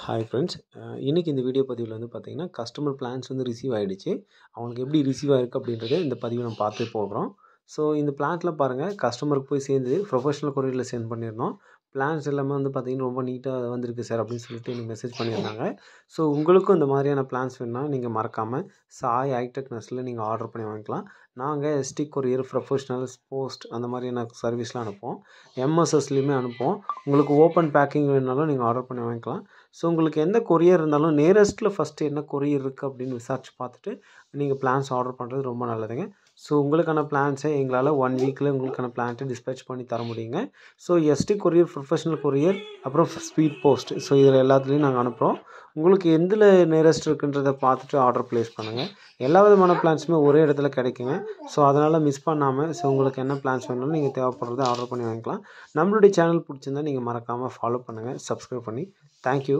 Hi friends, இன்றைக்கி இந்த video பதிவில் வந்து பார்த்திங்கன்னா கஸ்டமர் பிளான்ஸ் வந்து ரிசீவ் ஆகிடுச்சு. அவங்களுக்கு எப்படி ரிசீவ் ஆகிருக்கு அப்படின்றத இந்த பதிவை நம்ம பார்த்து போகிறோம். ஸோ இந்த பிளான்ஸில் பாருங்கள், கஸ்டமருக்கு போய் சேர்ந்து ப்ரொஃபஷனல் கொரியரில் சென்ட் பண்ணியிருந்தோம். பிளான்ஸ் எல்லாமே வந்து பார்த்திங்கன்னா ரொம்ப நீட்டாக வந்திருக்கு சார் அப்படின்னு சொல்லிட்டு எனக்கு மெசேஜ் பண்ணியிருந்தாங்க. ஸோ உங்களுக்கும் இந்த மாதிரியான பிளான்ஸ் வேணுன்னா நீங்கள் மறக்காமல் சாய் ஹைடெக் நெஸ்ட்டில் நீங்கள் ஆர்டர் பண்ணி வாங்கிக்கலாம். நாங்கள் எஸ்டி கொரியர், ப்ரொஃபஷனல்ஸ், போஸ்ட் அந்த மாதிரியான சர்வீஸ்லாம் அனுப்புவோம். எம்எஸ்எஸ்லேயுமே அனுப்புவோம். உங்களுக்கு ஓப்பன் பேக்கிங் வேணுனாலும் நீங்கள் ஆர்டர் பண்ணி வாங்கிக்கலாம். ஸோ உங்களுக்கு எந்த கொரியர் இருந்தாலும் நியரஸ்ட்டில் ஃபஸ்ட்டு என்ன கொரியர் இருக்குது அப்படின்னு விசாரித்து பார்த்துட்டு நீங்கள் பிளான்ஸ் ஆர்டர் பண்ணுறது ரொம்ப நல்லதுங்க. ஸோ உங்களுக்கான பிளான்ஸை எங்களால் 1 வீக்கில் உங்களுக்கான பிளான்ட்டை டிஸ்பேச் பண்ணி தர முடியுங்க. So ST courier, professional courier, அப்புறம் ஸ்பீட் போஸ்ட், ஸோ இதில் எல்லாத்துலேயும் நாங்கள் அனுப்புகிறோம். உங்களுக்கு எதில் நியரஸ்ட் இருக்குன்றதை பார்த்துட்டு ஆர்டர் ப்ளேஸ் பண்ணுங்கள். எல்லா விதமான பிளான்ஸுமே ஒரே இடத்துல கிடைக்குங்க. ஸோ அதனால் மிஸ் பண்ணாமல் உங்களுக்கு என்ன பிளான்ஸ் வேணும்னு நீங்கள் தேவைப்படுறதை ஆர்டர் பண்ணி வாங்கிக்கலாம். நம்மளுடைய சேனல் பிடிச்சிருந்தா நீங்கள் மறக்காமல் ஃபாலோ பண்ணுங்கள், சப்ஸ்கிரைப் பண்ணி. தேங்க்யூ.